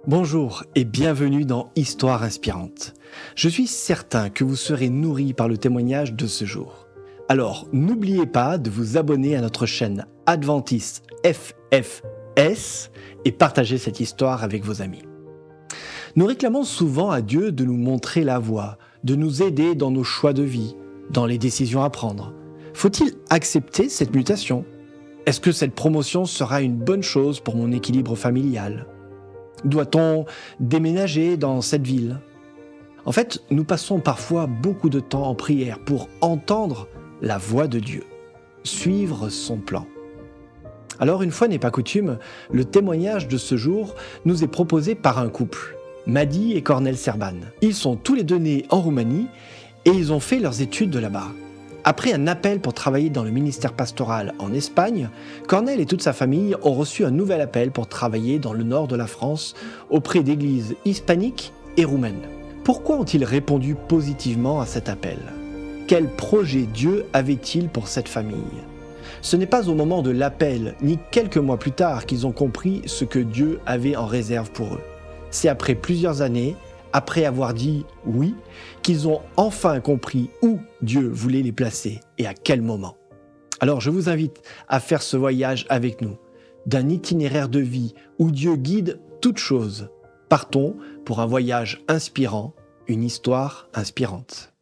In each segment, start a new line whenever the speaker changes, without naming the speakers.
Bonjour et bienvenue dans Histoire inspirante. Je suis certain que vous serez nourris par le témoignage de ce jour. Alors, n'oubliez pas de vous abonner à notre chaîne Adventiste FFS et partager cette histoire avec vos amis. Nous réclamons souvent à Dieu de nous montrer la voie, de nous aider dans nos choix de vie, dans les décisions à prendre. Faut-il accepter cette mutation ? Est-ce que cette promotion sera une bonne chose pour mon équilibre familial ? Doit-on déménager dans cette ville ? En fait, nous passons parfois beaucoup de temps en prière pour entendre la voix de Dieu, suivre son plan. Alors, une fois n'est pas coutume, le témoignage de ce jour nous est proposé par un couple, Madi et Cornel Serban. Ils sont tous les deux nés en Roumanie et ils ont fait leurs études de là-bas. Après un appel pour travailler dans le ministère pastoral en Espagne, Cornel et toute sa famille ont reçu un nouvel appel pour travailler dans le nord de la France auprès d'églises hispaniques et roumaines. Pourquoi ont-ils répondu positivement à cet appel ? Quel projet Dieu avait-il pour cette famille ? Ce n'est pas au moment de l'appel, ni quelques mois plus tard, qu'ils ont compris ce que Dieu avait en réserve pour eux. C'est après plusieurs années, après avoir dit oui, qu'ils ont enfin compris où Dieu voulait les placer et à quel moment. Alors je vous invite à faire ce voyage avec nous, d'un itinéraire de vie où Dieu guide toutes choses. Partons pour un voyage inspirant, une histoire inspirante.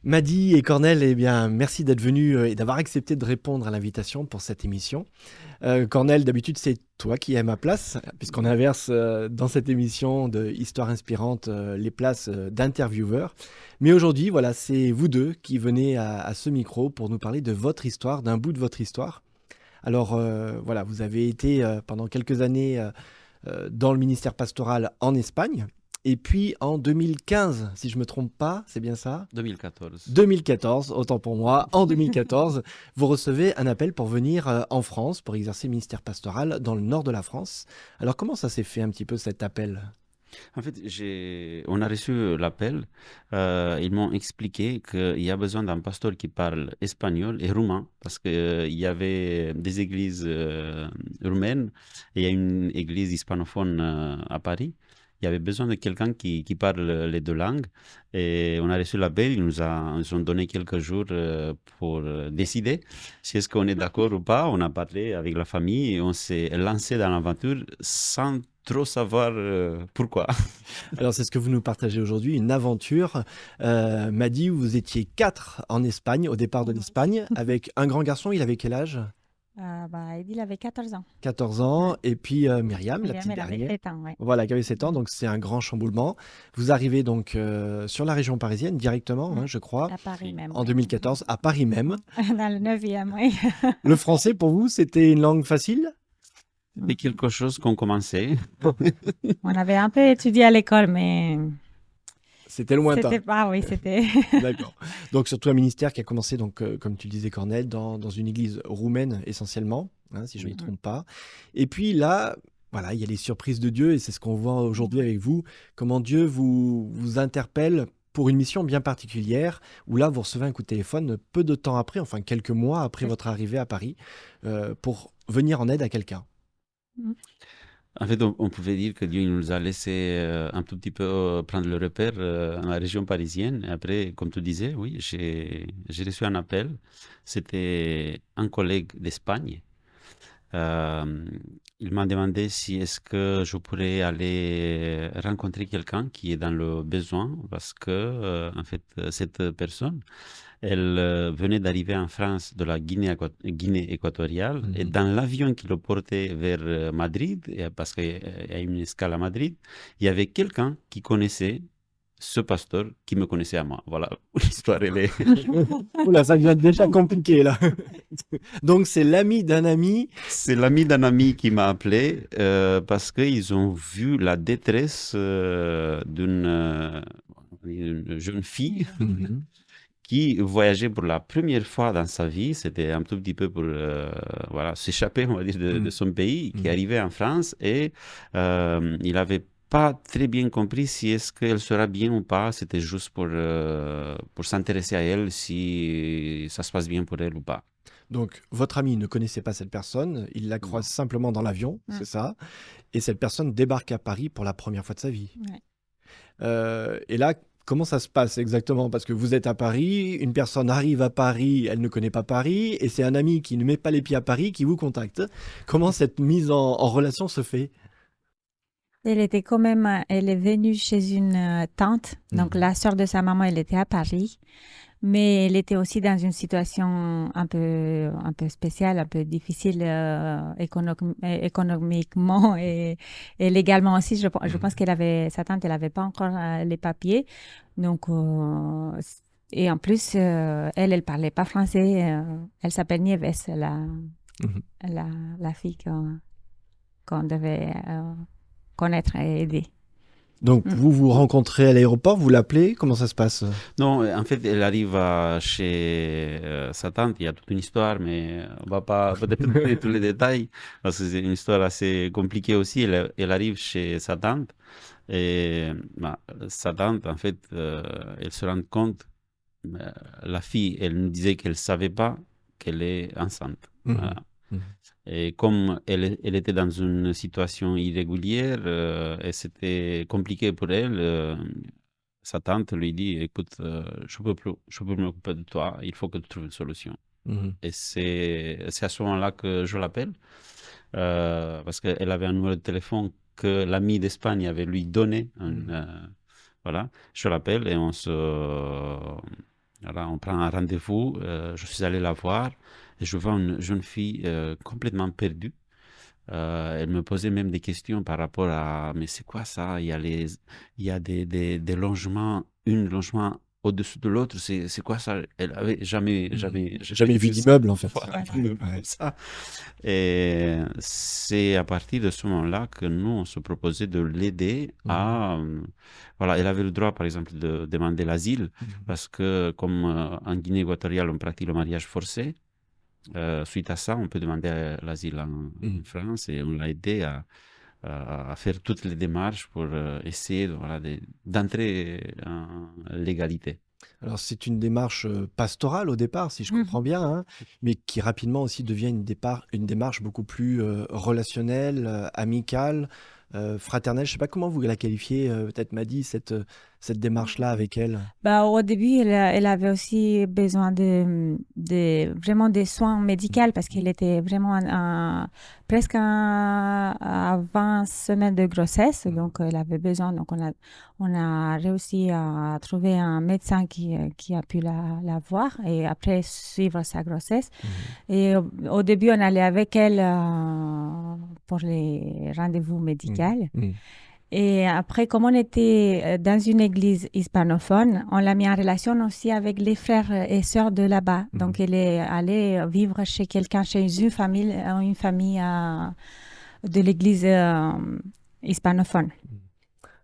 Madi et Cornel, eh bien, merci d'être venus et d'avoir accepté de répondre à l'invitation pour cette émission. Cornel, d'habitude, c'est toi qui es à ma place, puisqu'on inverse dans cette émission de Histoire inspirante les places d'intervieweurs. Mais aujourd'hui, voilà, c'est vous deux qui venez à ce micro pour nous parler de votre histoire, d'un bout de votre histoire. Alors, voilà, vous avez été pendant quelques années dans le ministère pastoral en Espagne. Et puis en 2015, si je ne me trompe pas, c'est bien ça ?
2014.
2014, autant pour moi. En 2014, vous recevez un appel pour venir en France, pour exercer le ministère pastoral dans le nord de la France. Alors comment ça s'est fait un petit peu cet appel ?
En fait, on a reçu l'appel. Ils m'ont expliqué qu'il y a besoin d'un pasteur qui parle espagnol et roumain parce qu'il y avait des églises roumaines et il y a une église hispanophone à Paris. Il y avait besoin de quelqu'un qui parle les deux langues. Et on a reçu l'appel. Ils nous ont donné quelques jours pour décider si est-ce qu'on est d'accord ou pas. On a parlé avec la famille et on s'est lancé dans l'aventure sans trop savoir pourquoi.
Alors c'est ce que vous nous partagez aujourd'hui, une aventure. Madi, vous étiez 4 en Espagne, au départ de l'Espagne, avec un grand garçon. Il avait quel âge ?
Il avait 14 ans.
14 ans. Et puis Myriam, la petite
Elle avait
dernière.
7 ans, ouais.
Voilà, qui avait 7 ans, donc c'est un grand chamboulement. Vous arrivez donc sur la région parisienne directement, je crois,
À Paris même.
en 2014, à Paris même.
Dans le 9e, oui.
Le français, pour vous, c'était une langue facile ?
C'était quelque chose qu'on commençait.
On avait un peu étudié à l'école, mais
C'était lointain.
c'était...
D'accord. Donc surtout un ministère qui a commencé, donc, comme tu le disais Cornel, dans une église roumaine essentiellement, si je ne me trompe pas. Et puis là, voilà, il y a les surprises de Dieu et c'est ce qu'on voit aujourd'hui avec vous, comment Dieu vous interpelle pour une mission bien particulière, où là vous recevez un coup de téléphone peu de temps après, enfin quelques mois après votre arrivée à Paris, pour venir en aide à quelqu'un.
En fait, on pouvait dire que Dieu nous a laissé un tout petit peu prendre le repère dans la région parisienne. Et après, comme tu disais, oui, j'ai reçu un appel. C'était un collègue d'Espagne. Il m'a demandé si est-ce que je pourrais aller rencontrer quelqu'un qui est dans le besoin parce que, en fait, cette personne, elle venait d'arriver en France de la Guinée équatoriale et dans l'avion qui le portait vers Madrid, parce qu'il y a une escale à Madrid, il y avait quelqu'un qui connaissait ce pasteur qui me connaissait à moi. Voilà, l'histoire elle est...
Oula, ça devient déjà compliqué là. Donc c'est l'ami d'un ami.
C'est l'ami d'un ami qui m'a appelé parce qu'ils ont vu la détresse d'une jeune fille qui voyageait pour la première fois dans sa vie. C'était un tout petit peu pour voilà, s'échapper, on va dire, de son pays, qui arrivait en France et il avait pas très bien compris si est-ce qu'elle sera bien ou pas. C'était juste pour s'intéresser à elle, si ça se passe bien pour elle ou pas.
Donc, votre ami ne connaissait pas cette personne, il la croise
Non.
simplement dans l'avion, c'est ça, et cette personne débarque à Paris pour la première fois de sa vie.
Ouais.
Et là, comment ça se passe exactement? Parce que vous êtes à Paris, une personne arrive à Paris, elle ne connaît pas Paris, et c'est un ami qui ne met pas les pieds à Paris qui vous contacte. Comment cette mise en relation se fait?
Elle était quand même, elle est venue chez une tante. Donc, la sœur de sa maman, elle était à Paris. Mais elle était aussi dans une situation un peu spéciale, un peu difficile économiquement et légalement aussi. Je pense qu'elle avait, sa tante, elle n'avait pas encore les papiers. Donc, et en plus, elle parlait pas français. Elle s'appelle Nieves, la fille qu'on devait connaître et aider.
Donc, vous vous rencontrez à l'aéroport, vous l'appelez, comment ça se passe?
Non, en fait, elle arrive chez sa tante. Il y a toute une histoire, mais on va pas peut-être donner tous les détails parce que c'est une histoire assez compliquée aussi. Elle arrive chez sa tante et sa tante, en fait, elle se rend compte, la fille, elle nous disait qu'elle savait pas qu'elle est enceinte. Voilà. Et comme elle était dans une situation irrégulière et c'était compliqué pour elle, sa tante lui dit, écoute, je peux m'occuper de toi, il faut que tu trouves une solution. Et c'est à ce moment-là que je l'appelle, parce qu'elle avait un numéro de téléphone que l'ami d'Espagne avait lui donné. Voilà, je l'appelle et voilà, on prend un rendez-vous. Je suis allé la voir et je vois une jeune fille complètement perdue. Elle me posait même des questions par rapport à, mais c'est quoi ça? Il y a des logements, une logement au-dessus de l'autre. C'est quoi ça? Elle avait
Jamais vu d'immeuble, en fait.
Voilà, comme ça. Et c'est à partir de ce moment-là que nous, on se proposait de l'aider à, voilà, elle avait le droit, par exemple, de demander l'asile parce que, comme en Guinée équatoriale, on pratique le mariage forcé. Suite à ça, on peut demander l'asile en France et on l'a aidé à faire toutes les démarches pour essayer voilà, d'entrer en légalité.
Alors, c'est une démarche pastorale au départ, si je comprends bien, hein, mais qui rapidement aussi devient une démarche beaucoup plus relationnelle, amicale, fraternelle. Je ne sais pas comment vous la qualifiez, peut-être Madi, cette démarche-là avec elle.
Bah, au début, elle avait aussi besoin vraiment des soins médicaux parce qu'elle était vraiment presque à 20 semaines de grossesse. Donc, elle avait besoin. Donc, on a réussi à trouver un médecin qui a pu la voir et après suivre sa grossesse. Et au début, on allait avec elle pour les rendez-vous médicaux. Et après, comme on était dans une église hispanophone, on l'a mis en relation aussi avec les frères et sœurs de là-bas. Donc, elle est allée vivre chez quelqu'un, chez une famille de l'église hispanophone.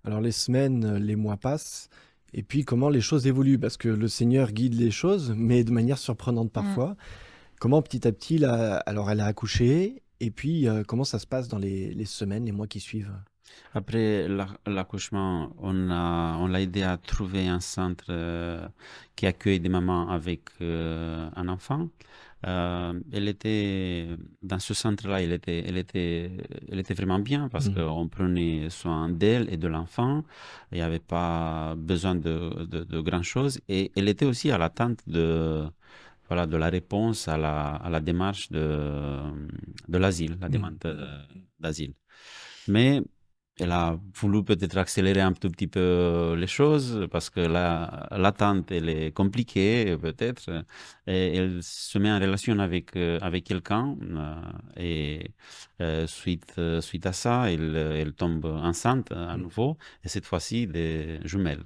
Alors, les semaines, les mois passent, et puis comment les choses évoluent, parce que le Seigneur guide les choses, mais de manière surprenante parfois. Comment petit à petit, alors elle a accouché, et puis comment ça se passe dans les semaines, les mois qui suivent?
Après l'accouchement, on l'a aidé à trouver un centre qui accueille des mamans avec un enfant. Elle était dans ce centre-là, elle était vraiment bien parce qu'on prenait soin d'elle et de l'enfant. Il n'y avait pas besoin de grand-chose. Et elle était aussi à l'attente voilà, de la réponse à la démarche de l'asile, la demande d'asile. Mais elle a voulu peut-être accélérer un tout petit peu les choses parce que l'attente, elle est compliquée peut-être. Et elle se met en relation avec quelqu'un et suite à ça, elle tombe enceinte à nouveau et cette fois-ci des jumelles.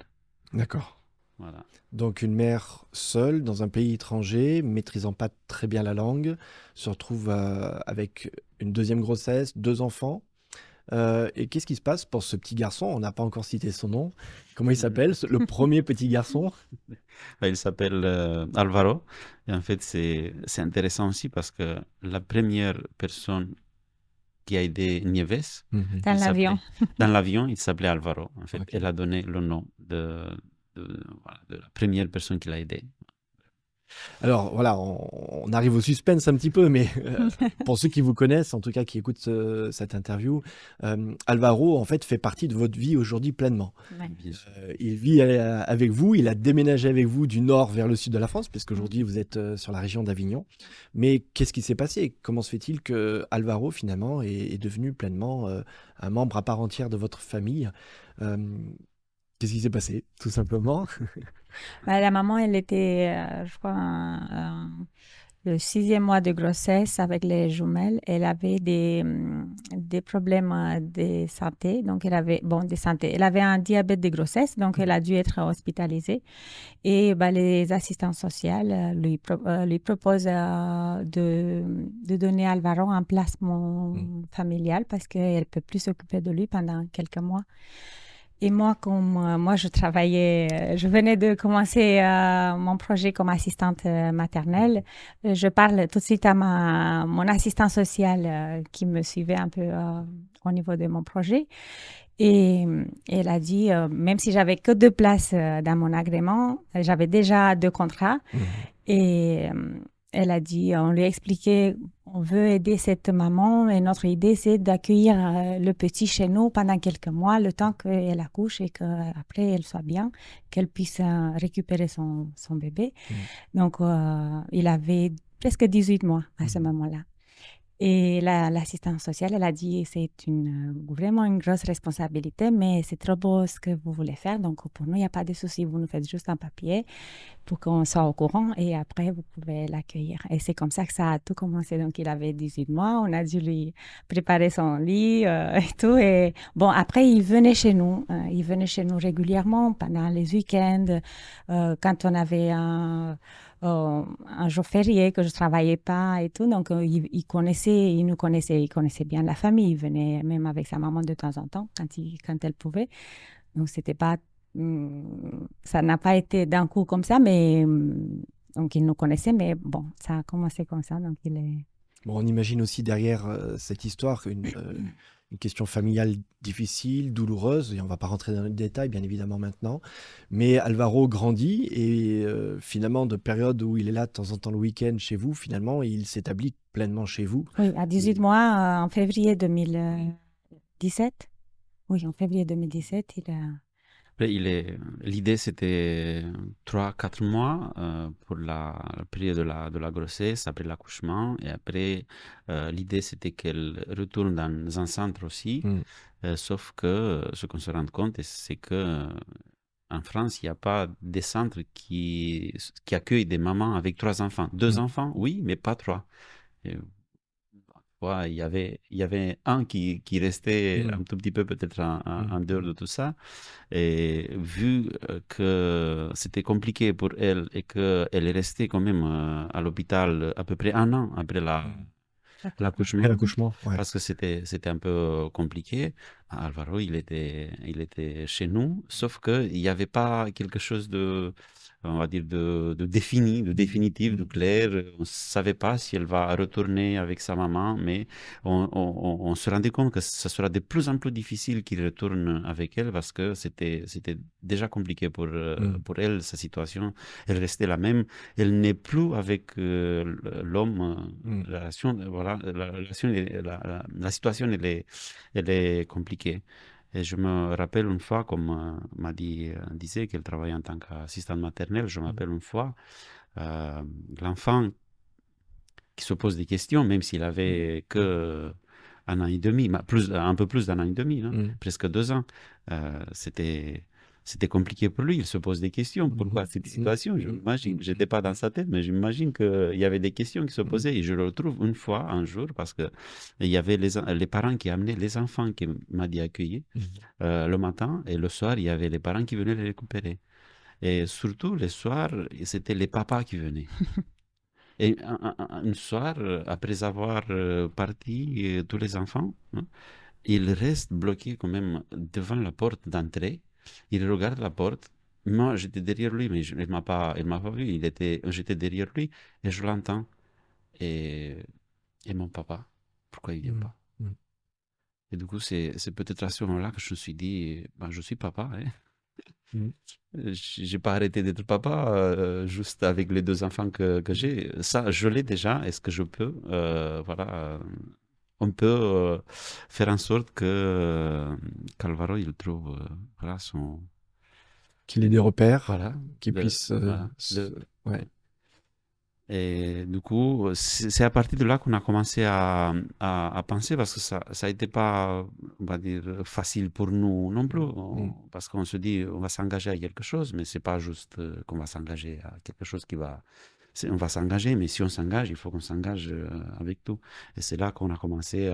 D'accord.
Voilà.
Donc une mère seule dans un pays étranger, maîtrisant pas très bien la langue, se retrouve avec une deuxième grossesse, 2 enfants. Et qu'est-ce qui se passe pour ce petit garçon? On n'a pas encore cité son nom. Comment il s'appelle, le premier petit garçon?
Il s'appelle Alvaro. Et en fait, c'est intéressant aussi parce que la première personne qui a aidé Nieves,
Dans l'avion.
dans l'avion, il s'appelait Alvaro. En fait,
Ok.
elle a donné le nom voilà, de la première personne qui l'a aidé.
Alors voilà, on arrive au suspense un petit peu, mais pour ceux qui vous connaissent, en tout cas qui écoutent cette interview, Alvaro en fait fait partie de votre vie aujourd'hui pleinement.
Ouais.
Bien sûr.
Il vit avec vous, il a déménagé avec vous du nord vers le sud de la France, puisqu'aujourd'hui vous êtes sur la région d'Avignon. Mais qu'est-ce qui s'est passé? Comment se fait-il que Alvaro finalement est devenu pleinement un membre à part entière de votre famille? Euh, Qu'est-ce qui s'est passé, tout simplement?
La maman, elle était, je crois, le 6e mois de grossesse avec les jumelles. Elle avait des problèmes de santé. Donc, elle avait, bon, de santé. Elle avait un diabète de grossesse, donc elle a dû être hospitalisée. Et les assistants sociaux lui proposent de donner à Alvaro un placement familial parce qu'elle ne peut plus s'occuper de lui pendant quelques mois. Et moi, comme moi, je travaillais, je venais de commencer mon projet comme assistante maternelle. Je parle tout de suite à mon assistant social qui me suivait un peu au niveau de mon projet. Et elle a dit, même si j'avais que 2 places dans mon agrément, j'avais déjà 2 contrats. Et elle a dit, on lui a expliqué, on veut aider cette maman et notre idée, c'est d'accueillir le petit chez nous pendant quelques mois, le temps qu'elle accouche et qu'après elle soit bien, qu'elle puisse récupérer son bébé. Donc, il avait presque 18 mois à ce moment-là. Et l'assistante sociale, elle a dit, c'est vraiment une grosse responsabilité, mais c'est trop beau ce que vous voulez faire. Donc, pour nous, il n'y a pas de souci. Vous nous faites juste un papier pour qu'on soit au courant et après, vous pouvez l'accueillir. Et c'est comme ça que ça a tout commencé. Donc, il avait 18 mois. On a dû lui préparer son lit et tout. Et bon, après, il venait chez nous. Il venait chez nous régulièrement pendant les week-ends, quand on avait un jour férié que je travaillais pas et tout. Donc, il nous connaissait, il connaissait bien la famille. Il venait même avec sa maman de temps en temps quand elle pouvait. Donc, c'était pas, ça n'a pas été d'un coup comme ça, mais donc il nous connaissait, mais bon, ça a commencé comme ça. Donc,
Bon, on imagine aussi derrière cette histoire une question familiale difficile, douloureuse, et on ne va pas rentrer dans les détails, bien évidemment, maintenant. Mais Alvaro grandit et finalement, de période où il est là de temps en temps le week-end chez vous, finalement, il s'établit pleinement chez vous.
Oui, à 18 mois, en février 2017. Oui, en février 2017, il a...
Après, l'idée, c'était 3-4 mois pour la période de la grossesse, après l'accouchement. Et après, l'idée, c'était qu'elle retourne dans un centre aussi. Sauf que ce qu'on se rend compte, c'est que en France, il n'y a pas des centres qui accueillent des mamans avec 3 enfants. 2 enfants, oui, mais pas 3. Et, il y avait un qui restait un tout petit peu peut-être en dehors de tout ça. Et vu que c'était compliqué pour elle et qu'elle est restée quand même à l'hôpital à peu près 1 an après l'accouchement,
ouais.
parce que c'était un peu compliqué, Alvaro, il était chez nous, sauf qu'il n'y avait pas quelque chose on va dire, de défini, de définitif, de clair. On ne savait pas si elle va retourner avec sa maman, mais on se rendait compte que ce sera de plus en plus difficile qu'il retourne avec elle parce que c'était déjà compliqué pour elle, sa situation. Elle restait la même. Elle n'est plus avec l'homme. La relation, voilà, la situation, elle est compliquée. Et je me rappelle une fois, comme disait qu'elle travaillait en tant qu'assistante maternelle, je me rappelle une fois, l'enfant qui se pose des questions, même s'il avait que 1 an et demi, un peu plus d'1 an et demi, presque 2 ans, c'était compliqué pour lui, il se pose des questions. Pourquoi cette situation? J'imagine, je n'étais pas dans sa tête, mais j'imagine qu'il y avait des questions qui se posaient. Et je le retrouve une fois, un jour, parce qu'il y avait les parents qui amenaient les enfants qui m'a dit accueillir le matin. Et le soir, il y avait les parents qui venaient les récupérer. Et surtout, les soirs, c'était les papas qui venaient. Et un soir, après avoir parti tous les enfants, il reste bloqué quand même devant la porte d'entrée. Il regarde la porte. Moi, j'étais derrière lui, mais il m'a pas vu. J'étais derrière lui et je l'entends. Et, et mon papa, pourquoi il vient
Mm.
pas?
Mm.
Et du coup, c'est peut-être à ce moment-là que je me suis dit, ben, je suis papa. Hein.
Mm.
J'ai pas arrêté d'être papa, juste avec les 2 enfants que j'ai. Ça, je l'ai déjà. Est-ce que je peux, voilà, on peut faire en sorte que qu'Alvaro il trouve, voilà, son,
Qu'il ait des repères,
voilà,
qu'il puisse...
voilà,
ouais.
Et du coup, c'est à partir de là qu'on a commencé à penser, parce que ça a été pas, on va dire, facile pour nous non plus,
Mm.
parce qu'on se dit, on va s'engager à quelque chose, mais c'est pas juste qu'on va s'engager à quelque chose qui va, on va s'engager, mais si on s'engage, il faut qu'on s'engage avec tout. Et c'est là qu'on a commencé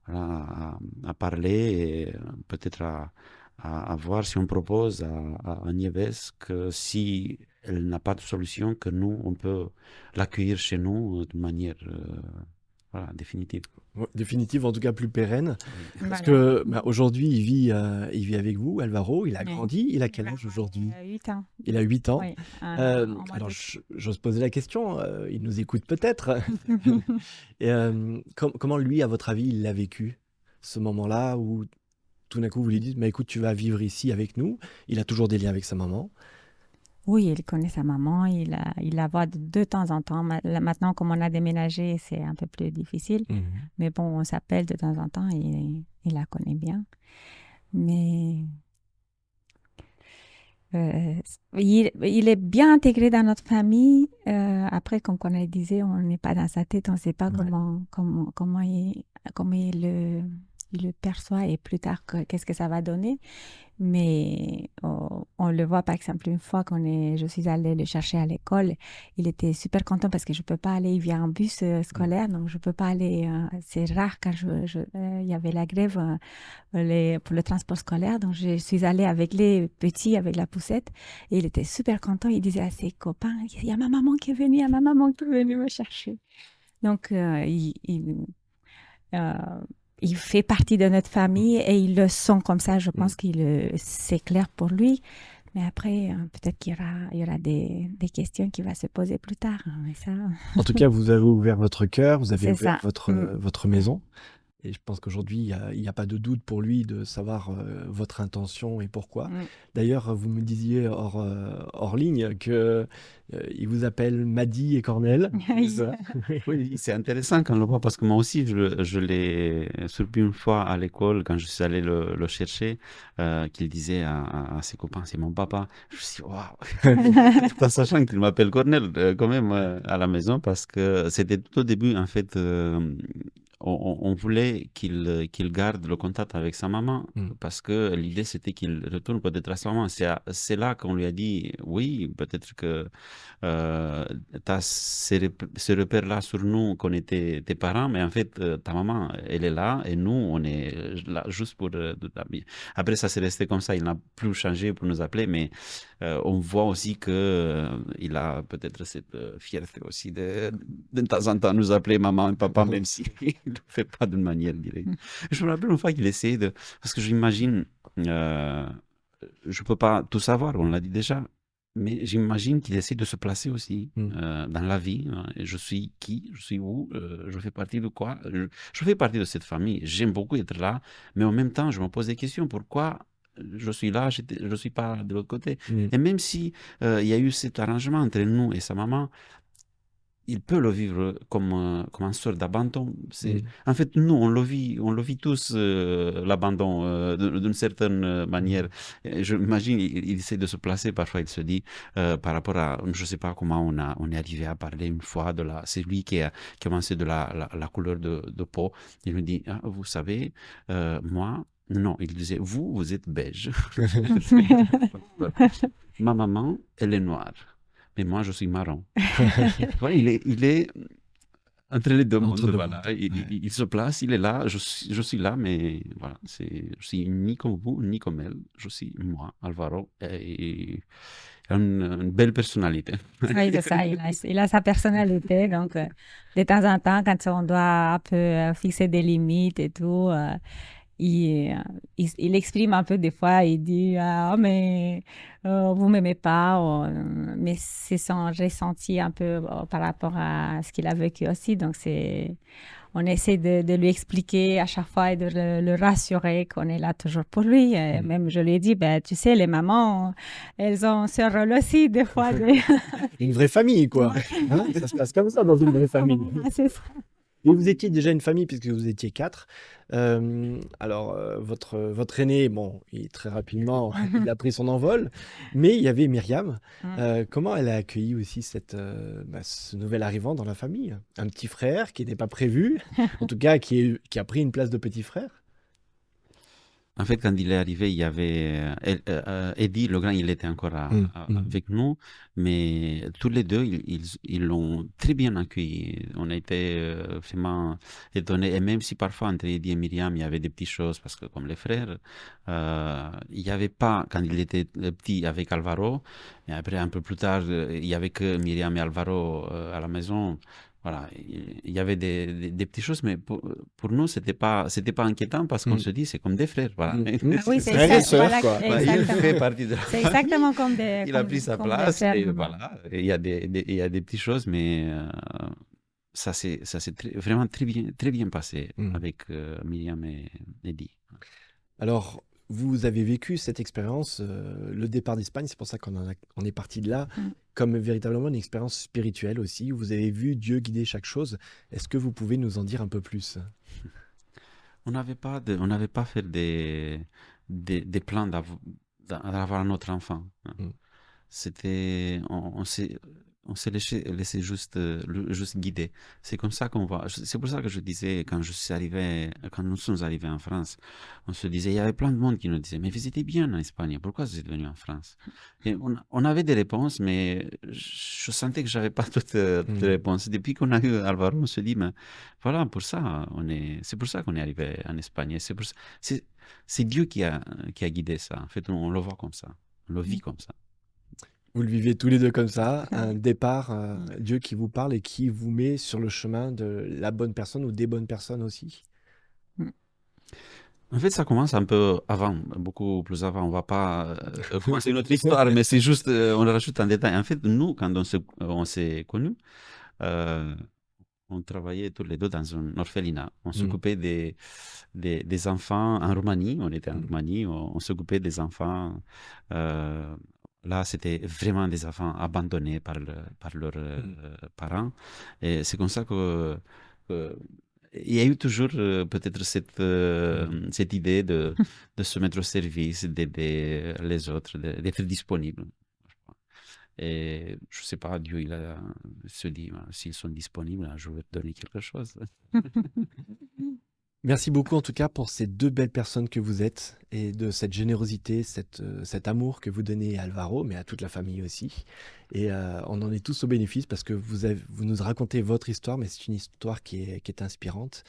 voilà, à parler et peut-être à voir si on propose à Nieves que si elle n'a pas de solution, que nous, on peut l'accueillir chez nous de manière voilà, définitive.
Ouais, définitive, en tout cas plus pérenne.
Oui.
Parce
Voilà.
que aujourd'hui, il vit avec vous, Alvaro. Il a
Oui.
grandi. Il a quel
Il
âge
a
aujourd'hui?
8 ans.
Il a 8 ans.
Oui,
Euh,
au mois
alors,
d'août.
j'ose poser la question. Il nous écoute peut-être. Et, comment lui, à votre avis, il l'a vécu, ce moment-là où tout d'un coup, vous lui dites, mais écoute, tu vas vivre ici avec nous. Il a toujours des liens avec sa maman.
Oui, il connaît sa maman, il la voit de temps en temps. Là, maintenant, comme on a déménagé, c'est un peu plus difficile. Mais bon, on s'appelle de temps en temps et il la connaît bien. Mais il est bien intégré dans notre famille. Après, comme on disait, on n'est pas dans sa tête, on ne sait pas
Ouais.
comment il le perçoit et plus tard, qu'est-ce que ça va donner. Mais on le voit, par exemple, une fois je suis allée le chercher à l'école, il était super content parce que je peux pas aller, il vient en bus scolaire, donc je peux pas aller. C'est rare quand il y avait la grève pour le transport scolaire, donc je suis allée avec les petits, avec la poussette, et il était super content. Il disait à ses copains, il y a ma maman qui est venue, il y a ma maman qui est venue me chercher. Donc, euh, il fait partie de notre famille et il le sent comme ça. Je pense c'est clair pour lui. Mais après, peut-être qu'il y aura des questions qui vont se poser plus tard. Mais ça,
En tout cas, vous avez ouvert votre cœur, vous avez
c'est
ouvert
ça.
votre maison. Et je pense qu'aujourd'hui, il y a pas de doute pour lui de savoir votre intention et pourquoi. D'ailleurs, vous me disiez hors ligne que il vous appelle Madi et Cornel. C'est ça?
Oui, c'est intéressant quand on le voit, parce que moi aussi, je l'ai surpris une fois à l'école quand je suis allé le chercher, qu'il disait à ses copains, c'est mon papa. Je me suis dit, waouh, tout en sachant qu'il m'appelle Cornel quand même à la maison, parce que c'était tout au début, en fait, on voulait qu'il garde le contact avec sa maman, parce que l'idée c'était qu'il retourne peut-être à sa maman. C'est là qu'on lui a dit, oui, peut-être que tu as ce repère-là sur nous qu'on était tes parents, mais en fait, ta maman, elle est là et nous, on est là juste pour... Après, ça s'est resté comme ça, il n'a plus changé pour nous appeler, mais on voit aussi qu'il a peut-être cette fierté aussi de temps en temps nous appeler maman et papa, même s'il ne le fait pas d'une manière directe. Je me rappelle une fois qu'il essayait de... Parce que j'imagine, je ne peux pas tout savoir, on l'a dit déjà, mais j'imagine qu'il essaie de se placer aussi dans la vie. Hein. Je suis qui? Je suis où? Je fais partie de quoi? Je fais partie de cette famille. J'aime beaucoup être là, mais en même temps, je me pose des questions. Pourquoi je suis là, je ne suis pas de l'autre côté? Et même si il y a eu cet arrangement entre nous et sa maman, il peut le vivre comme une sorte d'abandon. En fait, nous, on le vit tous, l'abandon, d'une certaine manière. Je m'imagine, il essaie de se placer, parfois il se dit, par rapport à, je ne sais pas comment on est arrivé à parler une fois c'est lui qui a commencé de la couleur de peau. Il me dit, ah, vous savez, moi, non, il disait, vous êtes beige. Ma maman, elle est noire. Mais moi, je suis marron. Ouais, il est entre les deux mondes. Voilà. Il se place, il est là, je suis là, mais voilà, je suis ni comme vous, ni comme elle. Je suis moi, Alvaro, et une belle personnalité.
Oui, c'est ça, il a sa personnalité. Donc, de temps en temps, quand on doit un peu fixer des limites et tout, il exprime un peu des fois, il dit ah mais vous m'aimez pas, mais c'est son ressenti un peu par rapport à ce qu'il a vécu aussi. Donc on essaie de lui expliquer à chaque fois et de le rassurer qu'on est là toujours pour lui. Et même je lui ai dit, ben, tu sais, les mamans, elles ont ce rôle aussi des fois.
Une vraie famille, quoi. Hein, ça se passe comme ça dans une vraie famille.
C'est ça.
Et vous étiez déjà une famille puisque vous étiez 4. Alors, votre aîné, bon, très rapidement, il a pris son envol, mais il y avait Myriam. Comment elle a accueilli aussi ce nouvel arrivant dans la famille? Un petit frère qui n'était pas prévu, en tout cas qui a pris une place de petit frère.
En fait, quand il est arrivé, il y avait Eddie, le grand, il était encore avec nous, mais tous les deux, ils l'ont très bien accueilli. On a été vraiment étonnés, et même si parfois entre Eddie et Myriam, il y avait des petites choses, parce que comme les frères, il n'y avait pas, quand il était petit, avec Alvaro, et après, un peu plus tard, il n'y avait que Myriam et Alvaro à la maison. Voilà, il y avait des petites choses, mais pour nous, c'était pas inquiétant parce qu'on se dit, c'est comme des frères. Voilà.
Oui, c'est
frères et sœurs,
voilà,
quoi.
Il fait partie de la
c'est
famille.
exactement comme des.
Il a pris sa place. Et voilà. Et il y a des petites choses, mais ça s'est vraiment très bien passé avec Myriam et Eddie.
Alors, vous avez vécu cette expérience, le départ d'Espagne, c'est pour ça qu'on est parti de là, comme véritablement une expérience spirituelle aussi, où vous avez vu Dieu guider chaque chose. Est-ce que vous pouvez nous en dire un peu plus?
On n'avait pas fait des plans d'avoir un autre enfant. C'était, on s'est laissé juste guider. C'est comme ça qu'on voit. C'est pour ça que je disais, quand nous sommes arrivés en France, on se disait, il y avait plein de monde qui nous disait, mais vous étiez bien en Espagne, pourquoi vous êtes venu en France? Et on avait des réponses, mais je sentais que j'avais pas toutes les réponses. Depuis qu'on a eu Alvaro, on se dit, mais voilà, c'est pour ça qu'on est arrivé en Espagne. C'est Dieu qui a guidé ça. En fait, on le voit comme ça. On le vit comme ça.
Vous le vivez tous les deux comme ça, un départ, Dieu qui vous parle et qui vous met sur le chemin de la bonne personne ou des bonnes personnes aussi.
En fait, ça commence un peu avant, beaucoup plus avant. On va pas commencer notre histoire, mais c'est juste, on rajoute un détail. En fait, nous, quand on s'est connus, on travaillait tous les deux dans un orphelinat. On s'occupait des enfants en Roumanie. On était en Roumanie. On s'occupait des enfants. Là, c'était vraiment des enfants abandonnés par leurs parents. Et c'est comme ça que il y a eu toujours peut-être cette idée de se mettre au service, d'aider les autres, d'être disponible. Et je ne sais pas, Dieu, il se dit, s'ils sont disponibles, je vais te donner quelque chose.
Merci beaucoup en tout cas pour ces deux belles personnes que vous êtes et de cette générosité, cet amour que vous donnez à Alvaro, mais à toute la famille aussi. Et on en est tous au bénéfice parce que vous nous racontez votre histoire, mais c'est une histoire qui est inspirante.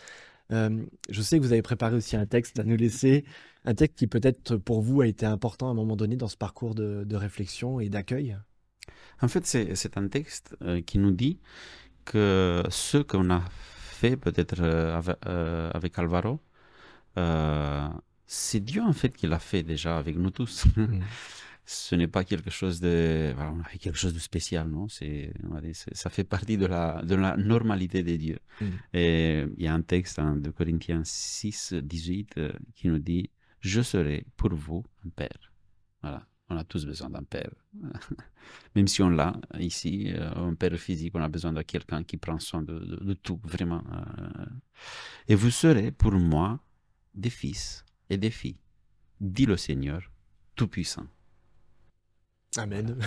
Je sais que vous avez préparé aussi un texte à nous laisser, un texte qui peut-être pour vous a été important à un moment donné dans ce parcours de réflexion et d'accueil.
En fait, c'est un texte qui nous dit que ce qu'on a fait peut-être avec Alvaro, c'est Dieu en fait qui l'a fait déjà avec nous tous. Ce n'est pas quelque chose de, voilà, on a fait quelque chose de spécial, non? Ça fait partie de la normalité des dieux. Et il y a un texte en 2 Corinthiens 6, 18 qui nous dit, je serai pour vous un père. Voilà. On a tous besoin d'un père. Même si on l'a ici, un père physique, on a besoin de quelqu'un qui prend soin de tout, vraiment. Et vous serez pour moi des fils et des filles, dit le Seigneur Tout-Puissant.
Amen.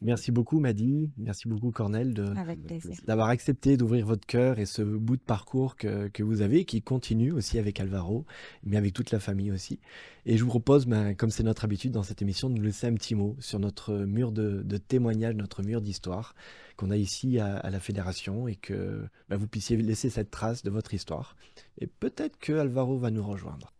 Merci beaucoup, Madi. Merci beaucoup, Cornel, d'avoir accepté d'ouvrir votre cœur et ce bout de parcours que vous avez, qui continue aussi avec Alvaro, mais avec toute la famille aussi. Et je vous propose, comme c'est notre habitude dans cette émission, de nous laisser un petit mot sur notre mur de témoignage, notre mur d'histoire qu'on a ici à la Fédération et que vous puissiez laisser cette trace de votre histoire. Et peut-être que Alvaro va nous rejoindre.